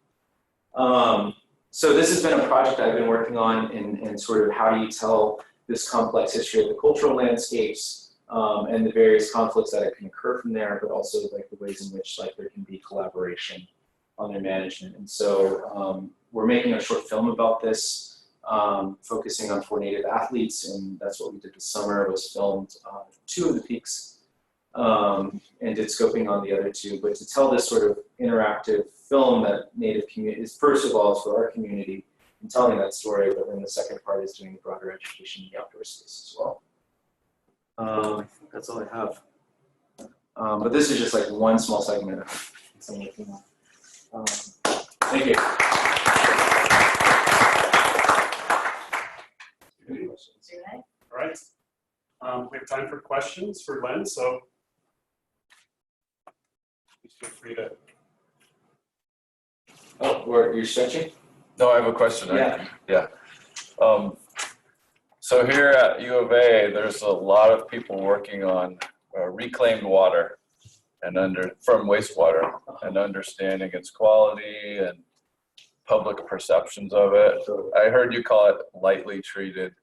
So this has been a project I've been working on in sort of how do you tell this complex history of the cultural landscapes, and the various conflicts that can occur from there, but also like the ways in which like there can be collaboration on their management. And so we're making a short film about this, focusing on 4 native athletes, and that's what we did this summer. Was filmed 2 of the peaks and did scoping on the other 2. But to tell this sort of interactive film that native community is, first of all, is for our community and telling that story, but then the second part is doing the broader education in the outdoor space as well. I think that's all I have. But this is just like one small segment of something. Thank you. All right. We have time for questions for Len, so please feel free to. Oh, you're stretching? No, I have a question. Yeah. So here at U of A, there's a lot of people working on reclaimed water and from wastewater and understanding its quality and public perceptions of it. I heard you call it lightly treated.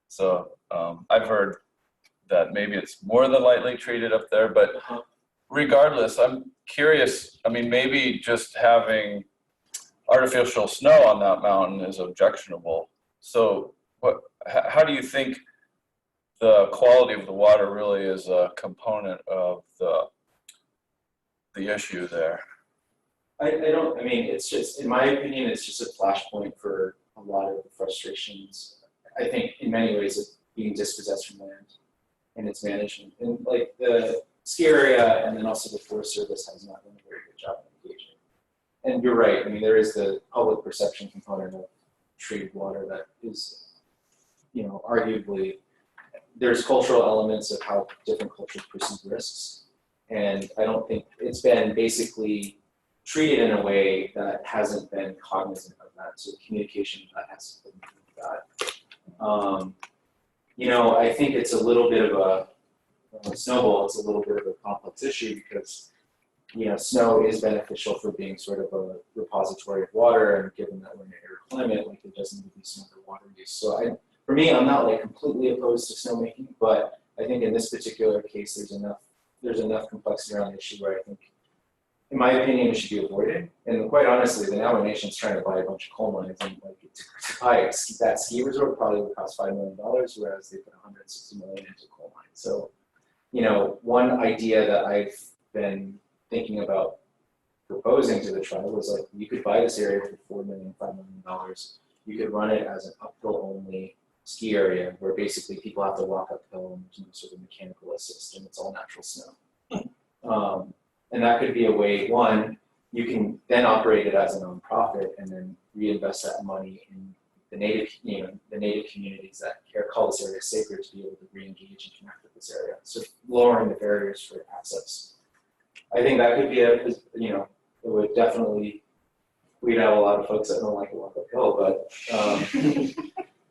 So I've heard that maybe it's more than lightly treated up there, but regardless, I'm curious, I mean, maybe just having artificial snow on that mountain is objectionable. So how do you think the quality of the water really is a component of the issue there? I mean, it's just, in my opinion, it's just a flashpoint for a lot of the frustrations. I think in many ways of being dispossessed from land and its management. And like the ski area and then also the Forest Service has not done a very good job of engaging. And you're right, I mean, there is the public perception component of treated water that is, you know, arguably, there's cultural elements of how different cultures perceive risks. And I don't think it's been basically treated in a way that hasn't been cognizant of that. So communication that has been that. You know, I think it's a little bit of a snowball. It's a little bit of a complex issue because, you know, snow is beneficial for being sort of a repository of water, and given that we're in an arid climate, like it doesn't need to be some other water use. So for me, I'm not like completely opposed to snowmaking, but I think in this particular case, there's enough complexity around the issue where I think, in my opinion, it should be avoided. And quite honestly, the Navajo Nation's trying to buy a bunch of coal mines, and like to buy that ski resort probably would cost $5 million, whereas they put $160 million into coal mines. So, you know, one idea that I've been thinking about proposing to the tribe was like, you could buy this area for $4 million, $5 million. You could run it as an uphill only ski area where basically people have to walk uphill and there's no sort of mechanical assist and it's all natural snow. And that could be a way, one, you can then operate it as a nonprofit and then reinvest that money in the native, you know, the native communities that call this area sacred to be able to re-engage and connect with this area. So lowering the barriers for access. I think that could be you know, it would definitely, we'd have a lot of folks that don't like to walk uphill, but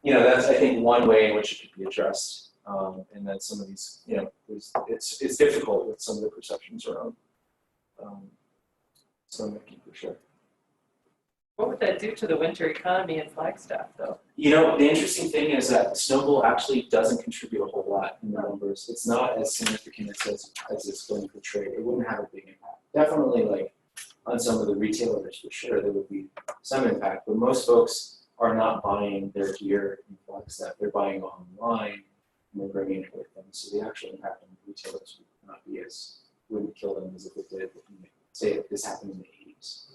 you know, that's, I think, one way in which it could be addressed. And then some of these, you know, it's difficult with some of the perceptions around snowmaking for sure. What would that do to the winter economy in Flagstaff, though? You know, the interesting thing is that snowball actually doesn't contribute a whole lot in the numbers. It's not as significant as it's going to portray. It wouldn't have a big impact. Definitely, like on some of the retailers, for sure, there would be some impact. But most folks are not buying their gear in Flagstaff. They're buying online and they're bringing it with them. So the actual impact on retailers would not be wouldn't kill them as if it did. Say if this happened in the 80s.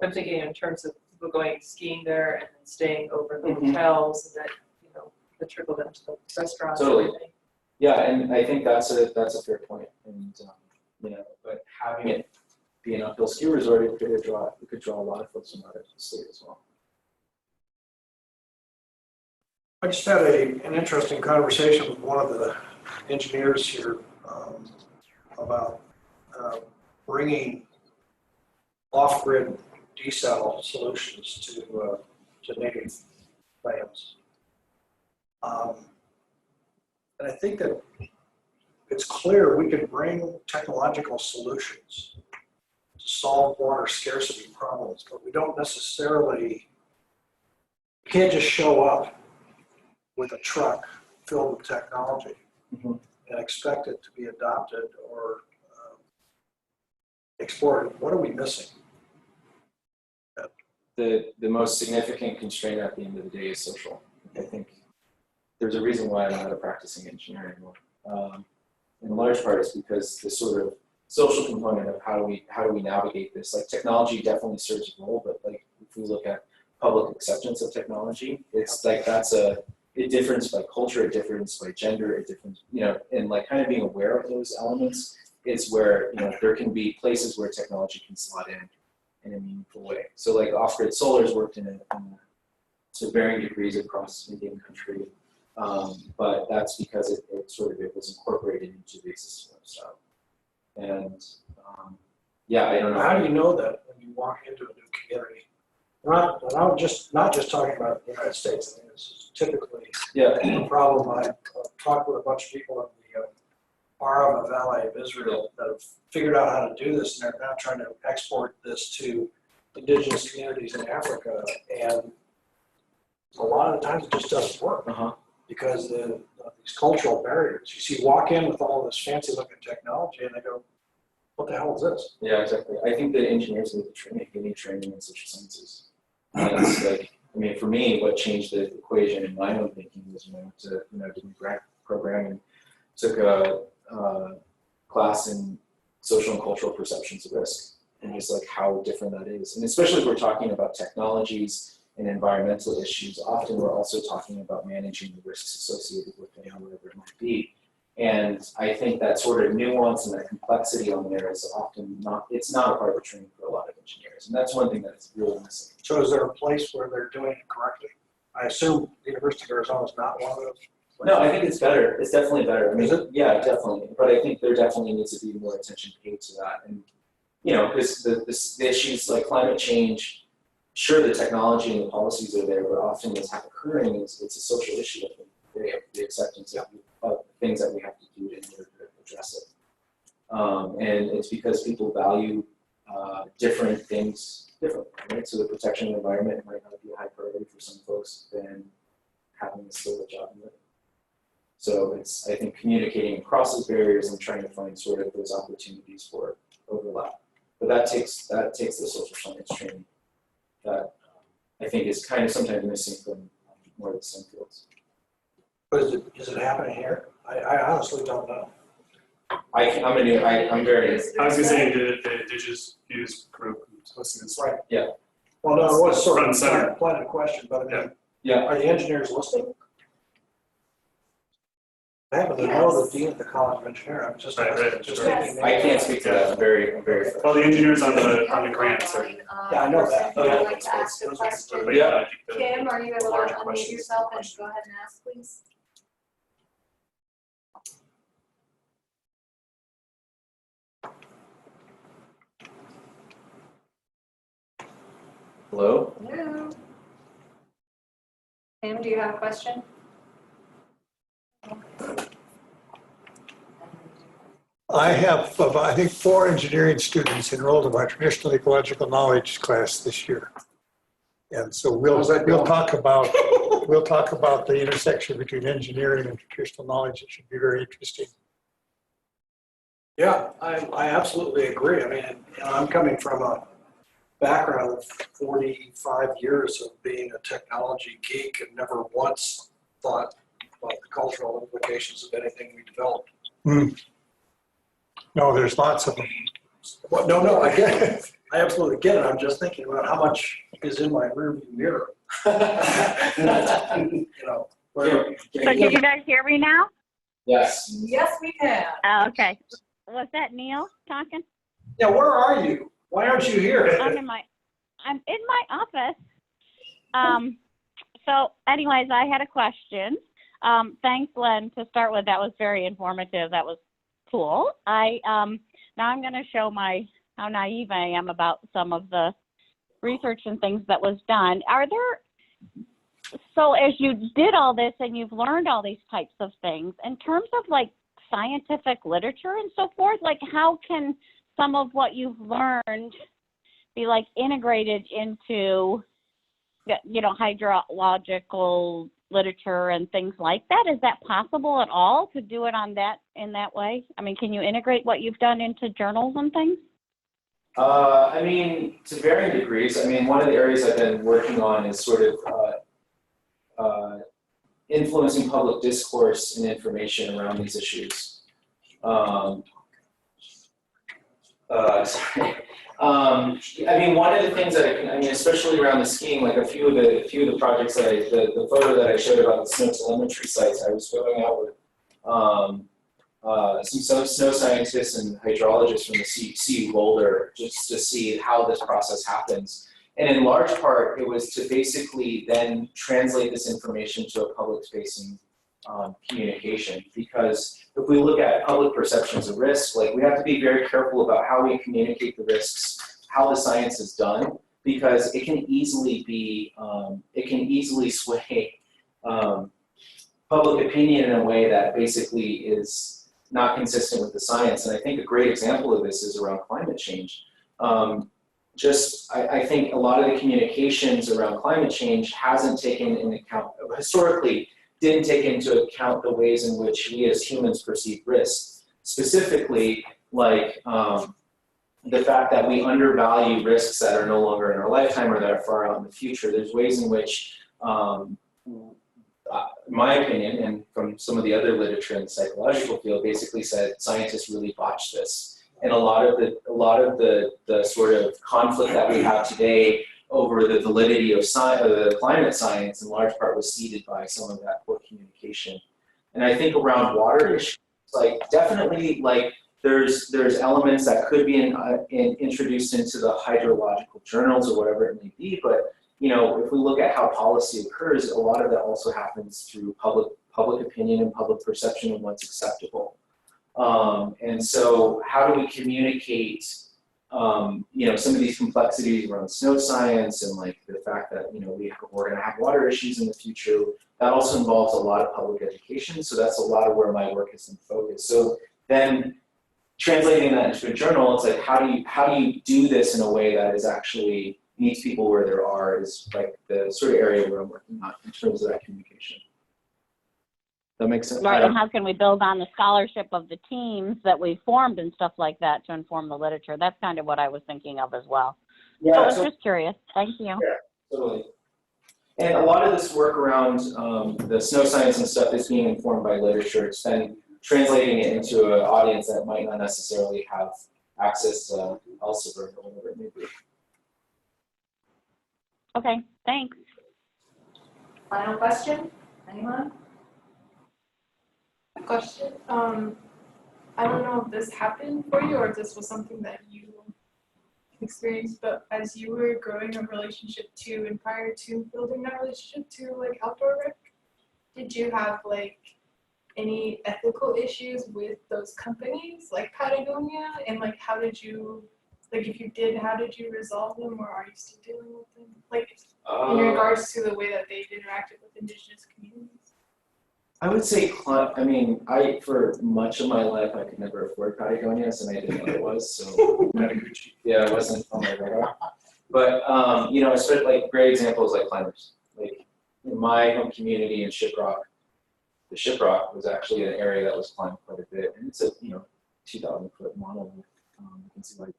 I'm thinking in terms of people going skiing there and then staying over in the hotels, and that, you know, the trickle down to the restaurants. Totally. And everything. Yeah, and I think that's a fair point. And you know, but having it be an uphill ski resort, it could draw a lot of folks from out of the state as well. I just had an interesting conversation with one of the engineers here about bringing off-grid desal solutions to native lands. And I think that it's clear we can bring technological solutions to solve water scarcity problems, but we don't necessarily, you can't just show up with a truck filled with technology and expect it to be adopted or exported. What are we missing? The most significant constraint at the end of the day is social. I think there's a reason why I'm not a practicing engineer anymore. In large part, it's because the sort of social component of how do we navigate this. Like technology definitely serves a role, but like if we look at public acceptance of technology, it's like it differs by culture, it differs by gender, it differs, you know, and like kind of being aware of those elements is where, you know, there can be places where technology can slot in a meaningful way. So like off-grid solar's worked to varying degrees across Indian country, but that's because it was incorporated into the existing lifestyle. And yeah, I don't know. How do you know that when you walk into a new community? I'm not just talking about the United States. I mean, this is typically a problem. I talked with a bunch of people in the Arab Valley of Israel that have figured out how to do this, and they're now trying to export this to indigenous communities in Africa. And a lot of the times it just doesn't work because of these cultural barriers. You walk in with all this fancy looking technology and they go, what the hell is this? Yeah, exactly. I think that engineers need training. They need training in social sciences. And it's like, I mean, for me, what changed the equation in my own thinking was when I went to, doing grant programming, took a class in social and cultural perceptions of risk, and just like how different that is. And especially if we're talking about technologies and environmental issues, often we're also talking about managing the risks associated with it, whatever it might be. And I think that sort of nuance and that complexity on there is often it's not a part of the training for a lot of engineers. And that's one thing that's really missing. So is there a place where they're doing it correctly? I assume the University of Arizona is not one of those. No, I think it's better. It's definitely better. I mean, Is it? yeah, definitely. But I think there definitely needs to be more attention paid to that. And, because the issues like climate change, sure, the technology and the policies are there, but often what's occurring is it's a social issue. I think they have the acceptance of things that we have to do in order to address it. And it's because people value different things differently, right? So the protection of the environment might not be a high priority for some folks than having a stable job in living. So it's, I think, communicating across those barriers and trying to find sort of those opportunities for overlap. But that takes the social science training that I think is kind of sometimes missing from more of the STEM fields. But is it happening here? I honestly don't know. I'm very. I was gonna say the INDIGE-FEWSS group hosting this. Right. Yeah. Well, no, it was sort Front of and center. a planted question, but I mean, Yeah. are the engineers listening? I happen to know the dean of the College of Engineering. I'm just, Right, just right. thinking. I can't speak to that. I'm very. Well, the engineers on the grants are. Yeah, I know that. Would you like to ask a question? But yeah, I think the Kim, are you able to larger unmute questions. yourself and go ahead and ask, please? Hello? Hello? Kim, do you have a question? I have, I think, 4 engineering students enrolled in my traditional ecological knowledge class this year. And so we'll talk about the intersection between engineering and traditional knowledge. It should be very interesting. Yeah, I absolutely agree. I mean, I'm coming from a background of 45 years of being a technology geek and never once thought about the cultural implications of anything we developed. No, there's lots of them. Well, no, I get it. I absolutely get it. I'm just thinking about how much is in my rearview mirror. Where, So can you guys hear me now? Yes. Yes, we can. Oh, okay. Was that Neil talking? yeah, where are you? Why aren't you here? I'm in my office. So anyways, I had a question. Thanks, Len, to start with. That was very informative. That was cool. Now I'm going to show how naive I am about some of the research and things that was done. So as you did all this and you've learned all these types of things, in terms of like scientific literature and so forth, like how can some of what you've learned be like integrated into, hydrological literature and things like that? Is that possible at all to do it in that way? I mean, can you integrate what you've done into journals and things? I mean, to varying degrees. I mean, one of the areas I've been working on is sort of influencing public discourse and information around these issues. I mean, one of the things that especially around the skiing, like a few of the projects that the photo that I showed about the snow telemetry sites, I was going out with some snow scientists and hydrologists from the CU Boulder just to see how this process happens. And in large part, it was to basically then translate this information to a public-facing communication. Because if we look at public perceptions of risk, like we have to be very careful about how we communicate the risks, how the science is done, because it can easily be, sway public opinion in a way that basically is not consistent with the science. And I think a great example of this is around climate change. I think a lot of the communications around climate change hasn't taken into account, historically, didn't take into account the ways in which we as humans perceive risk. Specifically, like the fact that we undervalue risks that are no longer in our lifetime or that are far out in the future. There's ways in which, my opinion, and from some of the other literature in the psychological field, basically said scientists really botched this. And a lot of the sort of conflict that we have today over the validity of the climate science in large part was seeded by some of that poor communication. And I think around water issues, like definitely like there's elements that could be introduced into the hydrological journals or whatever it may be, but you know, if we look at how policy occurs, a lot of that also happens through public opinion and public perception of what's acceptable. And so how do we communicate, you know, some of these complexities around snow science and like the fact that, you know, we're going to have water issues in the future. That also involves a lot of public education. So that's a lot of where my work has been focused. So then translating that into a journal, it's like, how do you do this in a way that is actually meets people where they are is like the sort of area where I'm working on in terms of that communication. That makes sense? Right, and how can we build on the scholarship of the teams that we formed and stuff like that to inform the literature? That's kind of what I was thinking of as well. So I was just curious. Thank you. Yeah, totally. And a lot of this work around the snow science and stuff is being informed by literature. It's been translating it into an audience that might not necessarily have access to Elsevier or whatever it may be. Okay, thanks. Final question, anyone? Question. I don't know if this happened for you or if this was something that you experienced, but as you were growing a relationship to and prior to building that relationship to like outdoor rec, did you have like any ethical issues with those companies like Patagonia, and like how did you, like if you did, how did you resolve them, or are you still dealing with them? Like in regards to the way that they've interacted with indigenous communities? I would say, I mean, for much of my life, I could never afford Patagonias, and I didn't know what it was, so yeah, it wasn't on my radar. But, you know, especially like great examples like climbers. Like in my home community in Shiprock, the Shiprock was actually an area that was climbed quite a bit, and it's a, you know, 2,000-foot monolith. You can see, like,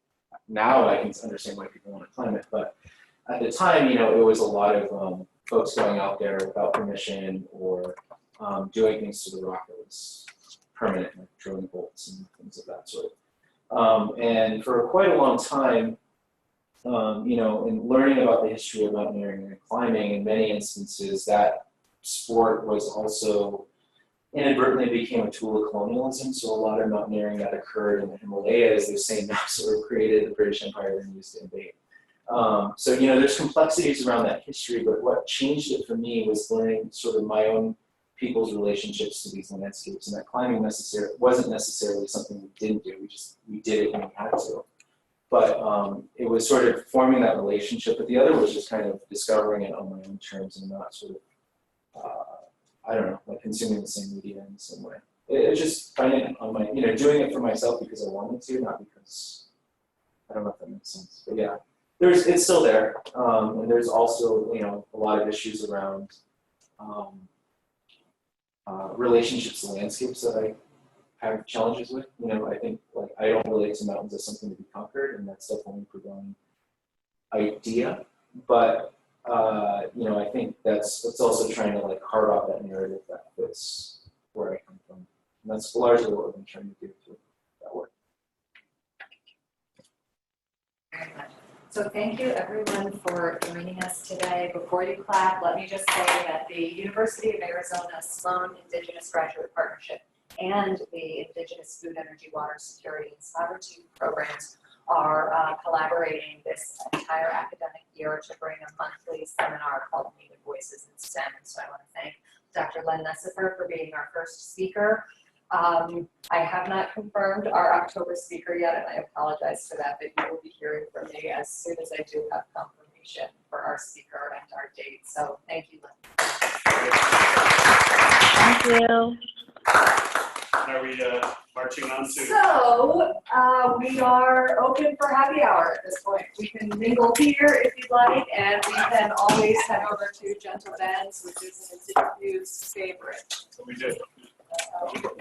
now I can understand why people want to climb it, but at the time, you know, it was a lot of folks going out there without permission or doing things to the rock that was permanent, like drilling bolts and things of that sort. And for quite a long time, you know, in learning about the history of mountaineering and climbing, in many instances, that sport was also inadvertently became a tool of colonialism. So a lot of mountaineering that occurred in the Himalayas, the same now sort of created the British Empire and used to invade. So, you know, there's complexities around that history, but what changed it for me was learning sort of my own people's relationships to these landscapes, and that climbing wasn't necessarily something we didn't do. We did it when we had to. But it was sort of forming that relationship. But the other was just kind of discovering it on my own terms and not sort of, I don't know, like consuming the same media in the same way. It's just finding it on my, you know, doing it for myself because I wanted to, not because, I don't know if that makes sense. But yeah, it's still there. And there's also, you know, a lot of issues around relationships to landscapes that I have challenges with. You know, I think like I don't relate to mountains as something to be conquered, and that's definitely a prevailing idea. But you know, I think it's also trying to like carve out that narrative that fits where I come from, and that's largely what I've been trying to do through that work. Very much. So thank you everyone for joining us today. Before you clap, let me just say that the University of Arizona Sloan Indigenous Graduate Partnership and the Indigenous Food, Energy, Water Security, and Sovereignty programs are collaborating this entire academic year to bring a monthly seminar called Native Voices in STEM. And so I want to thank Dr. Len Necefer for being our first speaker. I have not confirmed our October speaker yet, and I apologize for that, but you will be hearing from me as soon as I do have confirmation for our speaker and our date. So thank you, Len. Thank you. Are we marching on to? So we are open for happy hour at this point. We can mingle here if you'd like, and we can always head over to Gentle Ben's, which is an INDIGE-FEWSS favorite. We did. That's how we do it.